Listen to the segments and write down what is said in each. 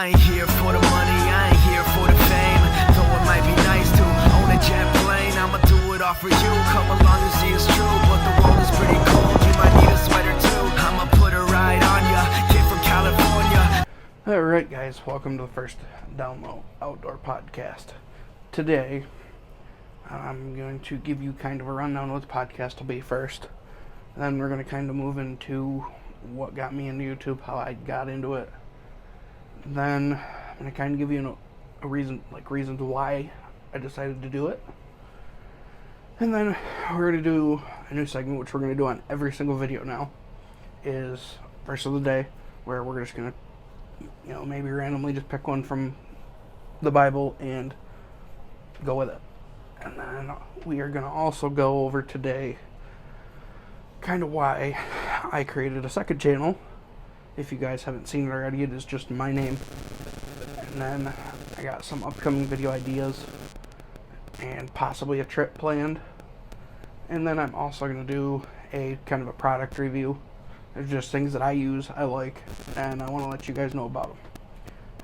I ain't here for the money, I ain't here for the fame. Though it might be nice to own a jet plane, I'ma do it all for you. Come along and see it's true, but the world is pretty cold. You might need a sweater too. I'ma put a ride on ya, kid from California. Alright guys, welcome to the first Download Outdoor Podcast. Today, I'm going to give you kind of a rundown of what the podcast will be first. Then we're going to kind of move into what got me into YouTube, how I got into it. Then I'm going to kind of give you reasons why I decided to do it. And then we're going to do a new segment, which we're going to do on every single video now, is Verse of the Day, where we're just going to, maybe randomly just pick one from the Bible and go with it. And then we are going to also go over today kind of why I created a second channel. If you guys haven't seen it already, it is just my name. And then I got some upcoming video ideas and possibly a trip planned. And then I'm also going to do a kind of a product review. There's just things that I use, I like, and I want to let you guys know about them.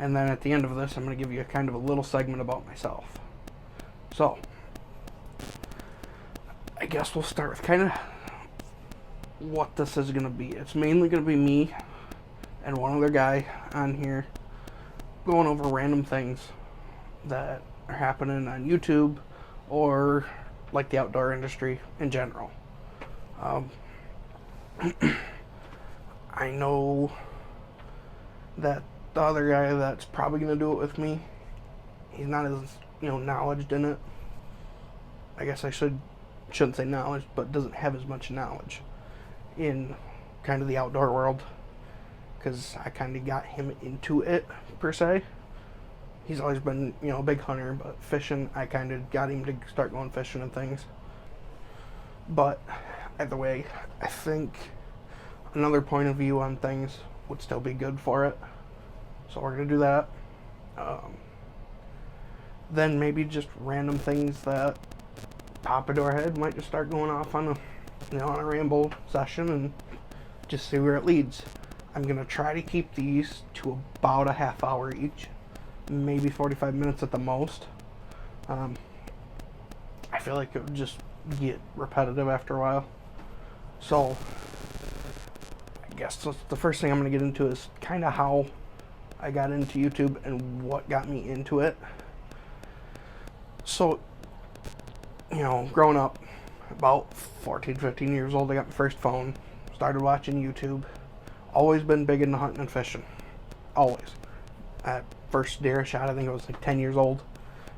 And then at the end of this, I'm going to give you a kind of a little segment about myself. So, I guess we'll start with kind of what this is going to be. It's mainly going to be me and one other guy on here going over random things that are happening on YouTube or like the outdoor industry in general. I know that the other guy that's probably going to do it with me, he's not as, knowledged in it. I guess I shouldn't say knowledge, but doesn't have as much knowledge in kind of the outdoor world, because I kind of got him into it, per se. He's always been, a big hunter, but fishing, I kind of got him to start going fishing and things. But, either way, I think another point of view on things would still be good for it. So we're going to do that. Then maybe just random things that pop into our head. Might just start going off on a ramble session and just see where it leads. I'm going to try to keep these to about a half hour each. Maybe 45 minutes at the most. I feel like it would just get repetitive after a while. So, I guess the first thing I'm going to get into is kind of how I got into YouTube and what got me into it. So, growing up, about 14, 15 years old, I got my first phone, started watching YouTube. Always been big into hunting and fishing. Always. First deer I shot, I think I was like 10 years old,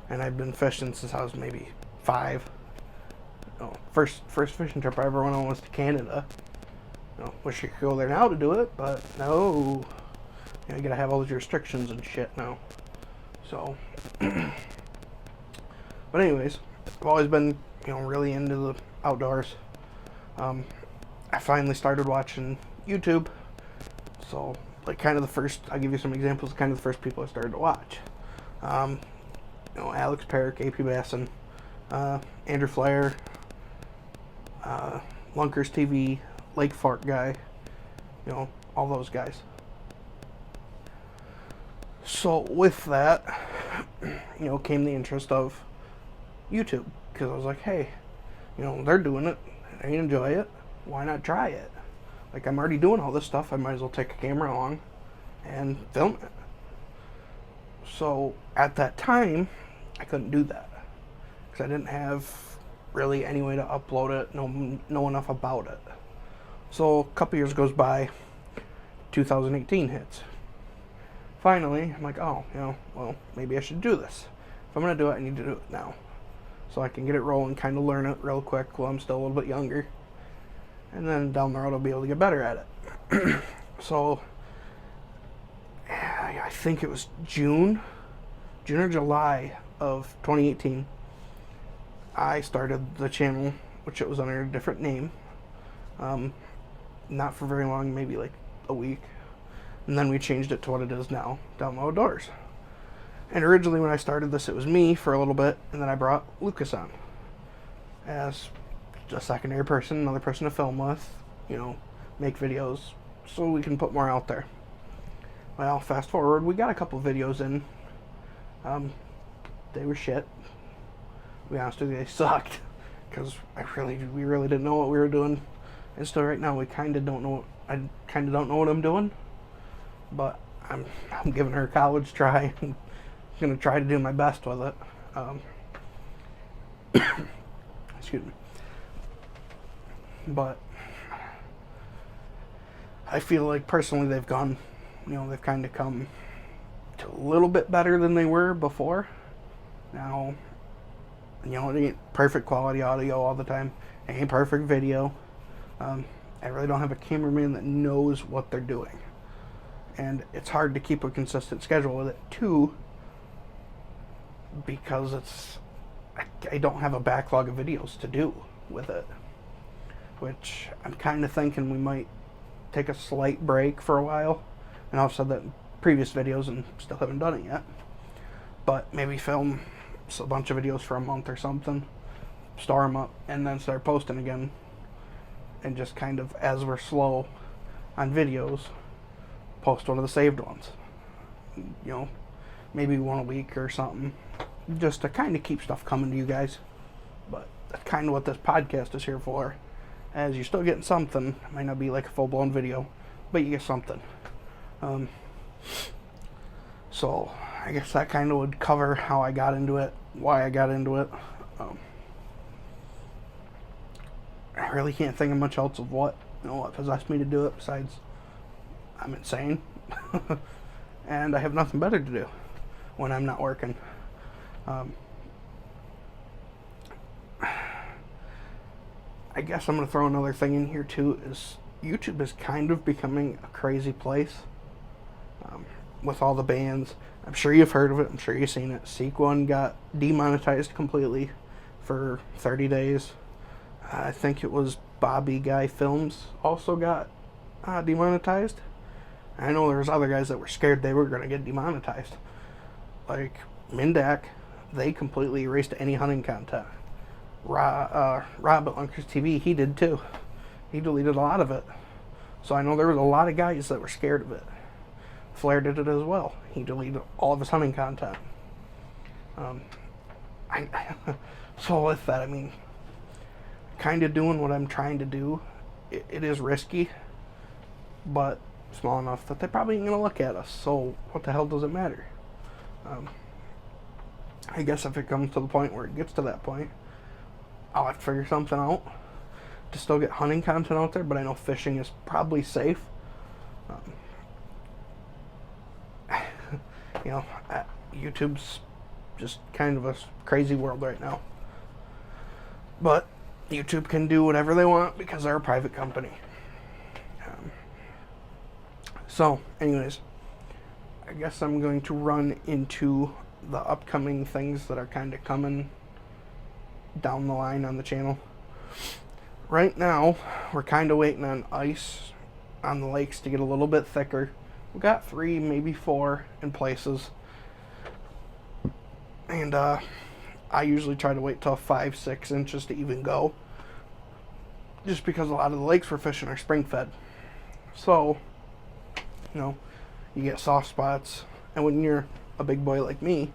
and I've been fishing since I was maybe 5. First fishing trip I ever went on was to Canada. Wish you could go there now to do it, but no. You gotta have all those restrictions and shit now. So, but anyways, I've always been, really into the outdoors. I finally started watching YouTube. So, I'll give you some examples of kind of the first people I started to watch. Alex Perrick, AP Basson, Andrew Flair, Lunkers TV, Lake Fart Guy, all those guys. So with that, came the interest of YouTube, because I was like, hey, they're doing it, I enjoy it, why not try it? Like, I'm already doing all this stuff, I might as well take a camera along and film it. So at that time, I couldn't do that, because I didn't have really any way to upload it, know enough about it. So a couple years goes by, 2018 hits. Finally, I'm like, well, maybe I should do this. If I'm going to do it, I need to do it now. So I can get it rolling, kind of learn it real quick while I'm still a little bit younger. And then down the road, I'll be able to get better at it. So, I think it was June or July of 2018, I started the channel, which it was under a different name. Not for very long, maybe like a week. And then we changed it to what it is now, Download Outdoors. And originally when I started this, it was me for a little bit, and then I brought Lucas on as a secondary person, another person to film with, make videos, so we can put more out there. Well, fast forward, we got a couple videos in. They were shit. To be honest with you, they sucked. Because we really didn't know what we were doing. And still right now, we kind of don't know. I kind of don't know what I'm doing. But I'm giving her a college try. I'm going to try to do my best with it. Excuse me. But I feel like personally they've gone, they've kind of come to a little bit better than they were before. Now, it ain't perfect quality audio all the time. It ain't perfect video. I really don't have a cameraman that knows what they're doing. And it's hard to keep a consistent schedule with it too, because I don't have a backlog of videos to do with it. Which I'm kind of thinking we might take a slight break for a while. And I've said that in previous videos and still haven't done it yet. But maybe film a bunch of videos for a month or something, store them up, and then start posting again. And just kind of, as we're slow on videos, post one of the saved ones. Maybe one a week or something. Just to kind of keep stuff coming to you guys. But that's kind of what this podcast is here for. As you're still getting something. It might not be like a full-blown video, but you get something. So I guess that kind of would cover how I got into it, why I got into it. I really can't think of much else of what possessed me to do it besides I'm insane. And I have nothing better to do when I'm not working. I guess I'm going to throw another thing in here too, is YouTube is kind of becoming a crazy place with all the bans. I'm sure you've heard of it. I'm sure you've seen it. Seek1 got demonetized completely for 30 days. I think it was Bobby Guy Films also got demonetized. I know there's other guys that were scared they were going to get demonetized. Like Mindak, they completely erased any hunting content. Rob at Lunkers TV, he did too. He deleted a lot of it. So I know there was a lot of guys that were scared of it. Flair did it as well. He deleted all of his hunting content. So with that, I mean, kind of doing what I'm trying to do, it is risky, but small enough that they probably ain't going to look at us. So what the hell does it matter? I guess if it comes to the point where it gets to that point, I'll have to figure something out to still get hunting content out there, but I know fishing is probably safe. YouTube's just kind of a crazy world right now. But YouTube can do whatever they want because they're a private company. So, anyways, I guess I'm going to run into the upcoming things that are kind of coming down the line on the channel. Right now, we're kind of waiting on ice on the lakes to get a little bit thicker. We got 3, maybe 4 in places. And I usually try to wait till 5-6 inches to even go. Just because a lot of the lakes we're fishing are spring fed. So, you get soft spots. And when you're a big boy like me,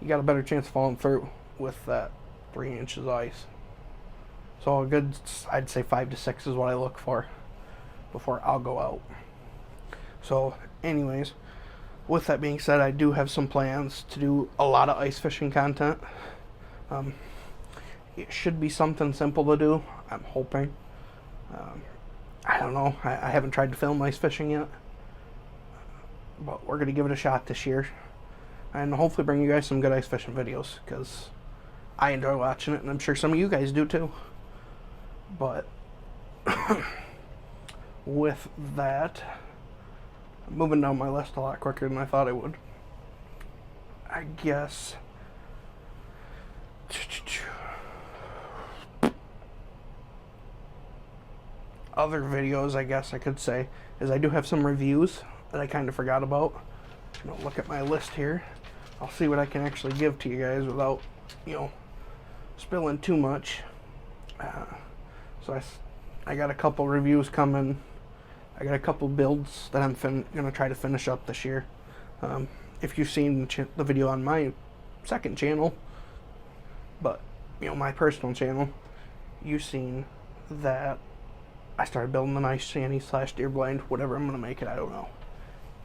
you got a better chance of falling through with that 3 inches of ice. So a good, I'd say 5 to 6 is what I look for before I'll go out. So anyways, with that being said, I do have some plans to do a lot of ice fishing content. It should be something simple to do, I'm hoping. I don't know, I haven't tried to film ice fishing yet, but we're going to give it a shot this year. And hopefully bring you guys some good ice fishing videos, because I enjoy watching it, and I'm sure some of you guys do too. But with that, I'm moving down my list a lot quicker than I thought I would. I guess other videos, I guess I could say, is I do have some reviews that I kind of forgot about. Look at my list here. I'll see what I can actually give to you guys without, spilling too much. So I got a couple reviews coming I got a couple builds that I'm gonna try to finish up this year. If you've seen the video on my second channel, but my personal channel, you've seen that I started building a nice shanty / deer blind, whatever I'm gonna make it. I don't know.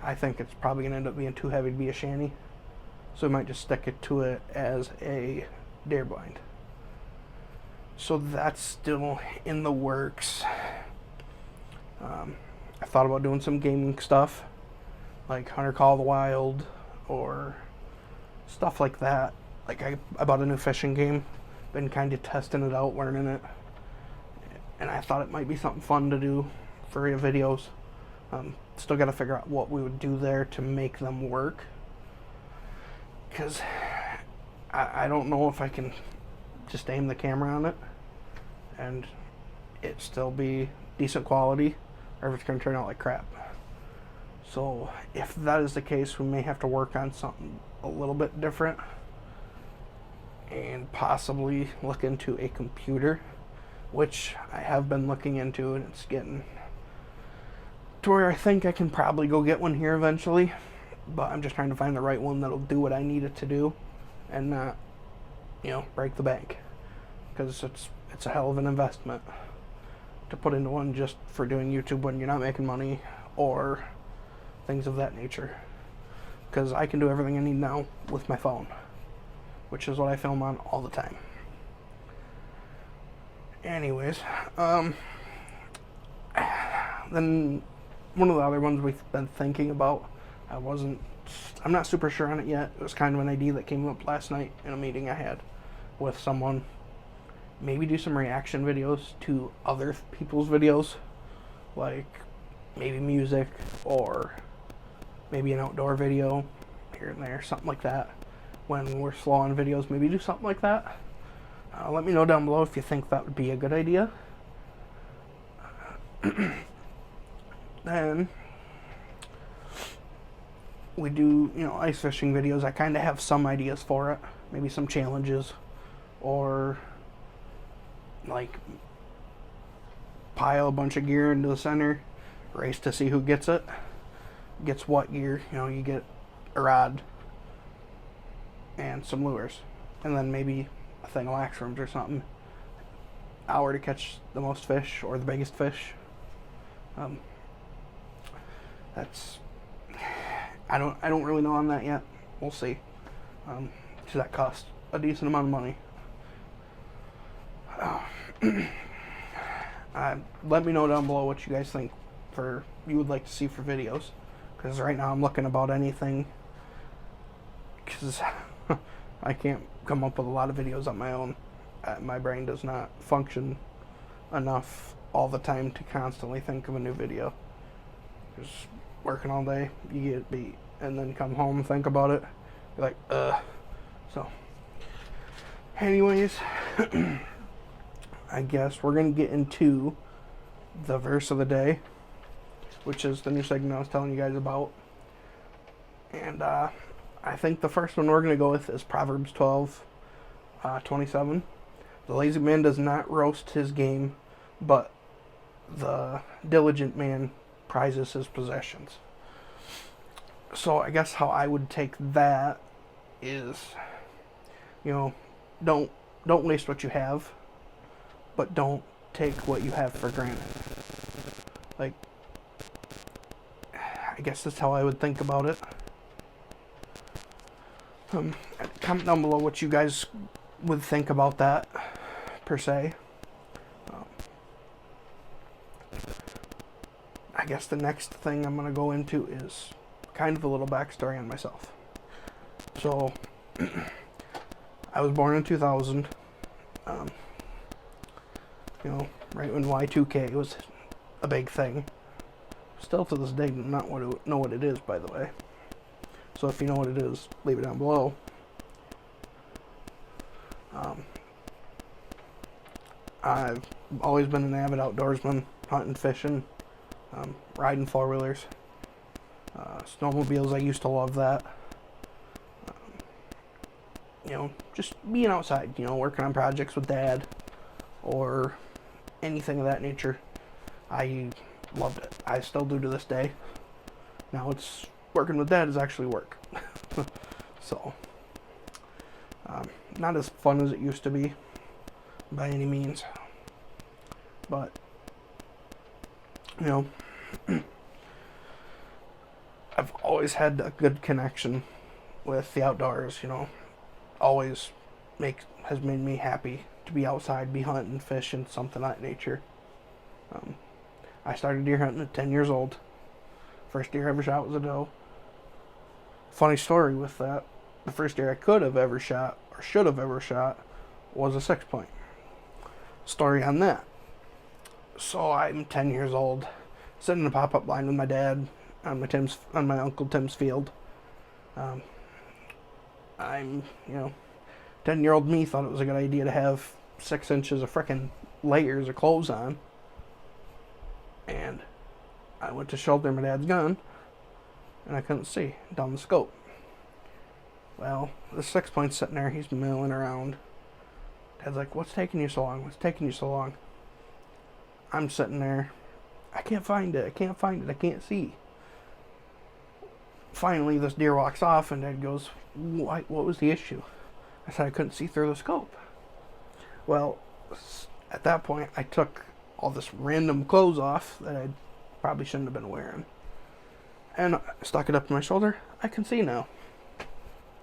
I think it's probably gonna end up being too heavy to be a shanty, so I might just stick it to it as a deer blind. So that's still in the works. I thought about doing some gaming stuff, like Hunter Call of the Wild, or stuff like that. Like I bought a new fishing game, been kind of testing it out, learning it, and I thought it might be something fun to do for your videos. Still got to figure out what we would do there to make them work, because I don't know if I can just aim the camera on it and it still be decent quality, or if it's going to turn out like crap. So if that is the case, we may have to work on something a little bit different and possibly look into a computer, which I have been looking into, and it's getting to where I think I can probably go get one here eventually, but I'm just trying to find the right one that'll do what I need it to do and not, break the bank, because it's a hell of an investment to put into one just for doing YouTube when you're not making money or things of that nature, because I can do everything I need now with my phone, which is what I film on all the time. Anyways, then one of the other ones we've been thinking about, I'm not super sure on it yet. It was kind of an idea that came up last night in a meeting I had with someone. Maybe do some reaction videos to other people's videos, like maybe music, or maybe an outdoor video here and there, something like that. When we're slow on videos, maybe do something like that. Let me know down below if you think that would be a good idea. Then we do, ice fishing videos. I kind of have some ideas for it. Maybe some challenges, or like pile a bunch of gear into the center, race to see who gets what gear. You get a rod and some lures, and then maybe a thing of lax worms or something. Hour to catch the most fish or the biggest fish. I don't really know on that yet. We'll see. Because that costs a decent amount of money. Let me know down below what you guys think you would like to see for videos, because right now I'm looking about anything, because I can't come up with a lot of videos on my own. My brain does not function enough all the time to constantly think of a new video. Just working all day, you get beat, and then come home and think about it, you're like, So anyways, I guess we're going to get into the verse of the day, which is the new segment I was telling you guys about. And I think the first one we're going to go with is Proverbs 12:27. The lazy man does not roast his game, but the diligent man prizes his possessions. So I guess how I would take that is, don't waste what you have, but don't take what you have for granted. Like, I guess that's how I would think about it. Comment down below what you guys would think about that, per se. I guess the next thing I'm going to go into is kind of a little backstory on myself. So, I was born in 2000. Right when Y2K was a big thing. Still to this day, do not know what it is, by the way. So if you know what it is, leave it down below. I've always been an avid outdoorsman, hunting, fishing, riding four-wheelers, snowmobiles. I used to love that. Just being outside, working on projects with Dad, or anything of that nature. I loved it. I still do to this day. Now it's working with Dad is actually work. So, not as fun as it used to be by any means. But, you know, I've always had a good connection with the outdoors, you know. Always has made me happy to be outside, be hunting, fishing, something of that nature. I started deer hunting at 10 years old. First deer I ever shot was a doe. Funny story with that. The first deer I could have ever shot, or should have ever shot, was a 6-point. Story on that. So I'm 10 years old, sitting in a pop-up blind with my dad on my Uncle Tim's field. I'm, 10-year-old me thought it was a good idea to have 6 inches of frickin' layers of clothes on. And I went to shoulder my dad's gun, and I couldn't see down the scope. Well, the 6-point's sitting there, he's milling around. Dad's like, what's taking you so long? What's taking you so long? I'm sitting there, I can't find it, I can't see. Finally, this deer walks off, and Dad goes, what was the issue? I said I couldn't see through the scope. Well, at that point, I took all this random clothes off that I probably shouldn't have been wearing, and I stuck it up to my shoulder. I can see now.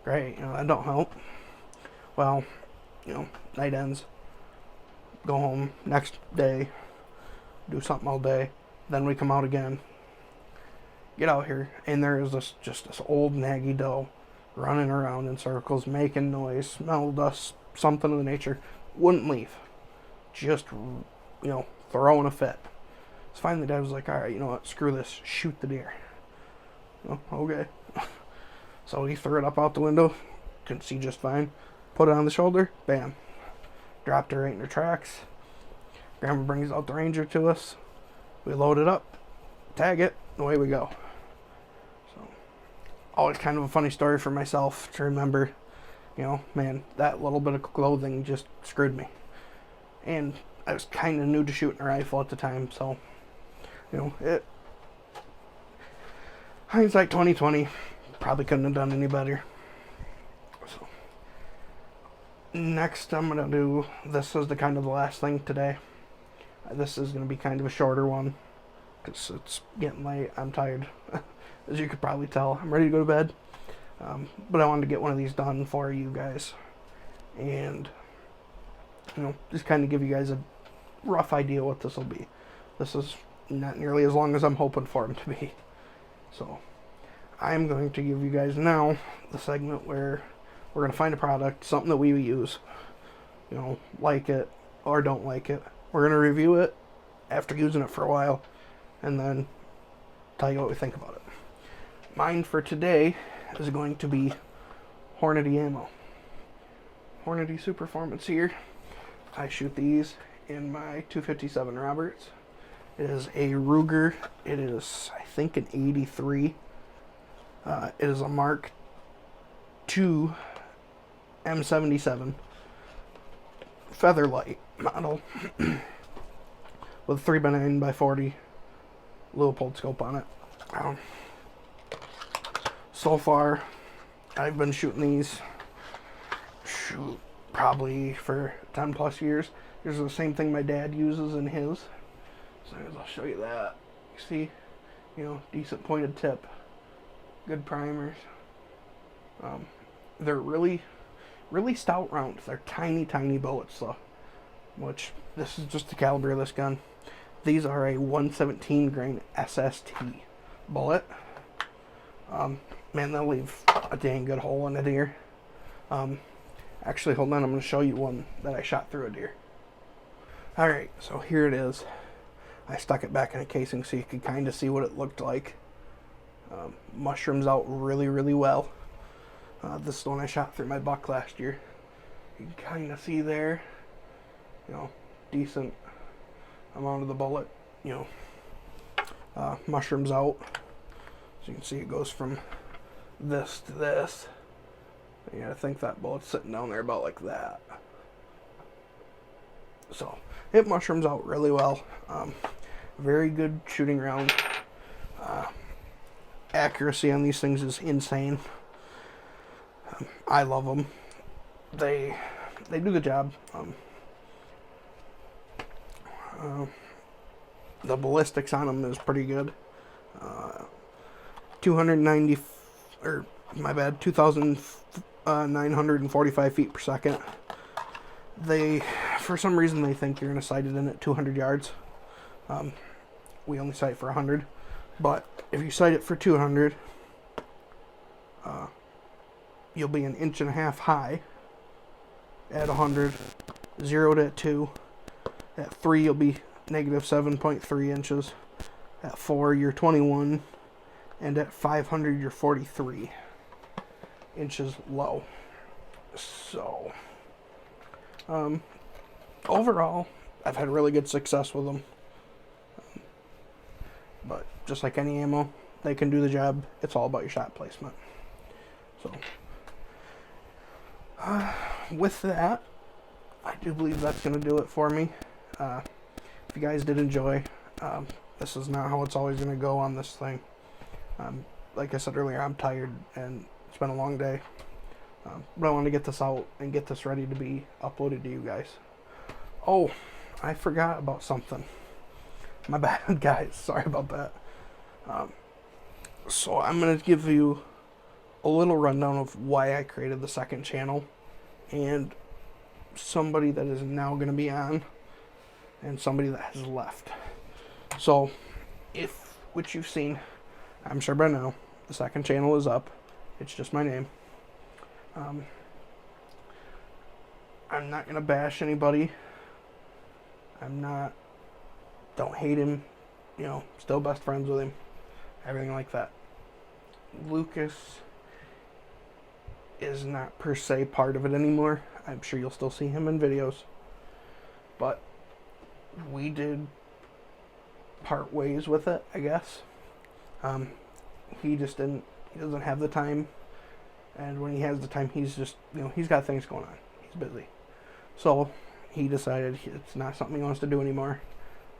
Great, that don't help. Well, night ends. Go home next day, do something all day. Then we come out again. Get out here, and there is this old naggy doe running around in circles, making noise, smelled us, something of the nature. Wouldn't leave. Just, throwing a fit. So finally Dad was like, alright, you know what, screw this, shoot the deer. Okay. So he threw it up out the window, couldn't see just fine, put it on the shoulder, bam. Dropped her right in her tracks. Grandma brings out the Ranger to us. We load it up, tag it, away we go. So, always kind of a funny story for myself to remember, man, that little bit of clothing just screwed me. And I was kind of new to shooting a rifle at the time, so, hindsight 2020, probably couldn't have done any better. So, next I'm going to do, this is the last thing today. This is going to be kind of a shorter one, because it's getting late, I'm tired, as you could probably tell. I'm ready to go to bed, but I wanted to get one of these done for you guys, and, just kind of give you guys a rough idea what this will be. This is not nearly as long as I'm hoping for them to be. So, I'm going to give you guys now the segment where we're going to find a product, something that we use, like it or don't like it. We're going to review it after using it for a while, and then tell you what we think about it. Mine for today is going to be Hornady ammo. Hornady Superformance here. I shoot these in my .257 Roberts. It is a Ruger. It is, I think, an 83. It is a Mark II M77 Featherlight model with a 3x9x40 Leupold scope on it. So far, I've been shooting these probably for 10 plus years. Here's the same thing my dad uses in his. So I'll show you that. You see, decent pointed tip, good primers. They're really, really stout rounds. They're tiny, tiny bullets though, which this is just the caliber of this gun. These are a 117 grain SST bullet. Man, they'll leave a dang good hole in a deer. Actually, hold on, I'm going to show you one that I shot through a deer. Alright, so here it is. I stuck it back in a casing so you could kind of see what it looked like. Mushrooms out really, really well. This is the one I shot through my buck last year. You can kind of see there, decent amount of the bullet, mushrooms out. So you can see it goes from this to this. I think that bullet's sitting down there about like that. So it mushrooms out really well. very good shooting round. Accuracy on these things is insane. I love them. They do the job. The ballistics on them is pretty good. 2,945 feet per second. They, for some reason, they think you're going to sight it in at 200 yards. We only sight for 100, but if you sight it for 200, you'll be an inch and a half high at 100, zeroed at 2. At 3, you'll be negative 7.3 inches. At 4, you're 21. And at 500, you're 43 inches low. So, overall, I've had really good success with them. But just like any ammo, they can do the job. It's all about your shot placement. So, with that, I do believe that's going to do it for me. If you guys did enjoy, this is not how it's always going to go on this thing. Like I said earlier, I'm tired and it's been a long day. But I want to get this out and get this ready to be uploaded to you guys. Oh, I forgot about something. My bad, guys. Sorry about that. So I'm going to give you a little rundown of why I created the second channel and somebody that is now going to be on and somebody that has left. So, which you've seen, I'm sure by now, the second channel is up. It's just my name. I'm not going to bash anybody. Don't hate him. Still best friends with him. Everything like that. Lucas is not per se part of it anymore. I'm sure you'll still see him in videos. But we did part ways with it, I guess. He doesn't have the time. And when he has the time, he's just, he's got things going on. He's busy. So he decided it's not something he wants to do anymore.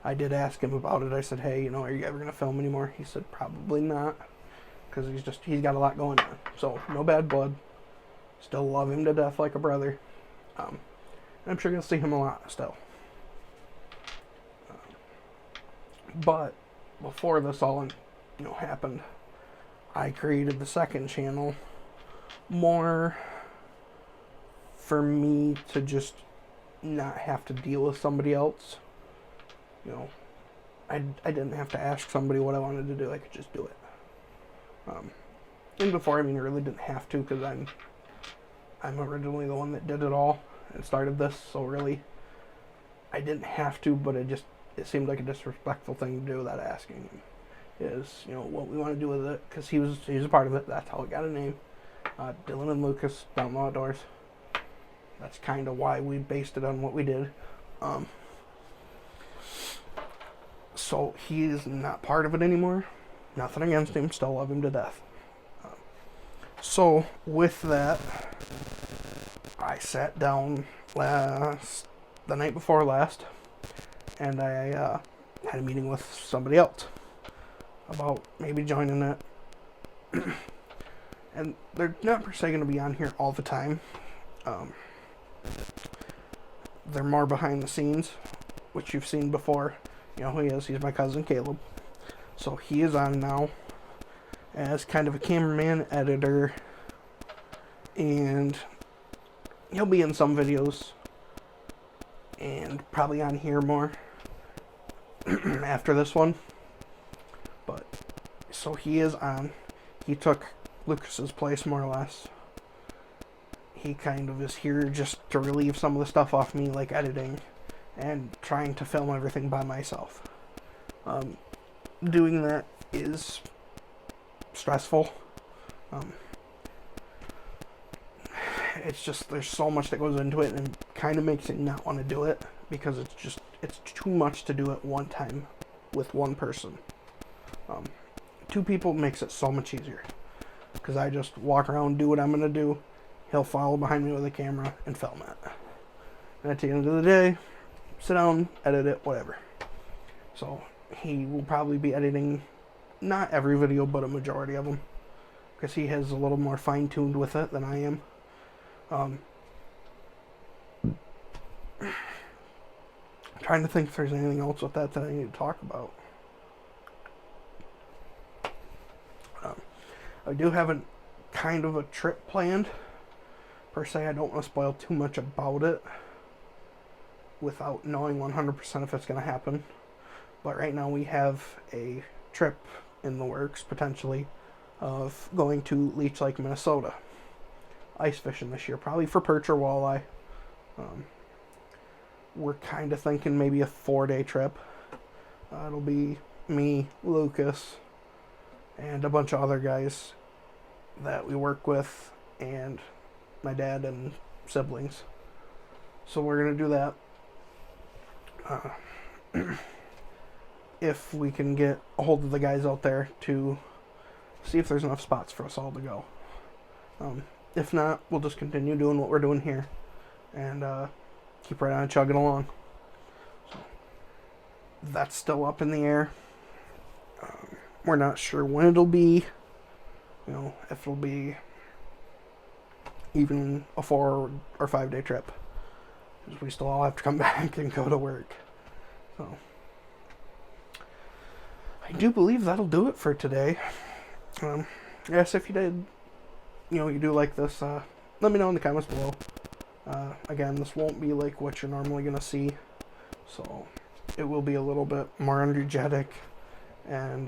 I did ask him about it. I said, hey, are you ever going to film anymore? He said, probably not. Because he's got a lot going on. So, no bad blood. Still love him to death like a brother. And I'm sure you'll see him a lot still. But before this all happened, I created the second channel more for me to just not have to deal with somebody else. I didn't have to ask somebody what I wanted to do. I could just do it. And before, I really didn't have to, because I'm originally the one that did it all and started this, so really I didn't have to, but it seemed like a disrespectful thing to do without asking him. Is, what we want to do with it, because he was a part of it. That's how it got a name. Dylan and Lucas, Downlow Outdoors. That's kind of why we based it on what we did. So he is not part of it anymore. Nothing against him. Still love him to death. So with that, I sat down the night before last, and I had a meeting with somebody else about maybe joining it. And they're not per se going to be on here all the time. They're more behind the scenes, which you've seen before. Who he is. He's my cousin Caleb. So he is on now as kind of a cameraman, editor, and he'll be in some videos and probably on here more after this one. But so he is on. He took Lucas's place more or less. He kind of is here just to relieve some of the stuff off me, like editing and trying to film everything by myself. Doing that is stressful. It's just, there's so much that goes into it, and it kind of makes it not want to do it, because it's too much to do at one time with one person. Two people makes it so much easier, because I just walk around, do what I'm going to do. He'll follow behind me with a camera and film it. And at the end of the day, sit down, edit it, whatever. So he will probably be editing not every video, but a majority of them, because he has a little more fine-tuned with it than I am. I'm trying to think if there's anything else with that I need to talk about. I do have a kind of a trip planned. Per se, I don't want to spoil too much about it without knowing 100% if it's going to happen. But right now we have a trip in the works, potentially, of going to Leech Lake, Minnesota. Ice fishing this year, probably for perch or walleye. We're kind of thinking maybe a 4-day trip. It'll be me, Lucas, and a bunch of other guys that we work with, and my dad and siblings. So we're going to do that. If we can get a hold of the guys out there to see if there's enough spots for us all to go. If not, we'll just continue doing what we're doing here and keep right on chugging along. So that's still up in the air. We're not sure when it'll be, if it'll be even a 4 or 5 day trip, because we still all have to come back and go to work. So I do believe that'll do it for today. Yes, if you did, you do like this, let me know in the comments below. Again, this won't be like what you're normally going to see, so it will be a little bit more energetic and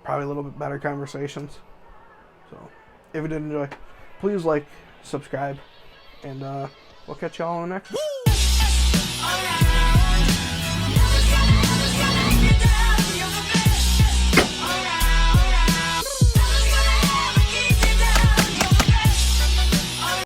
probably a little bit better conversations. So if you did enjoy, please like, subscribe, and we'll catch y'all on the next one.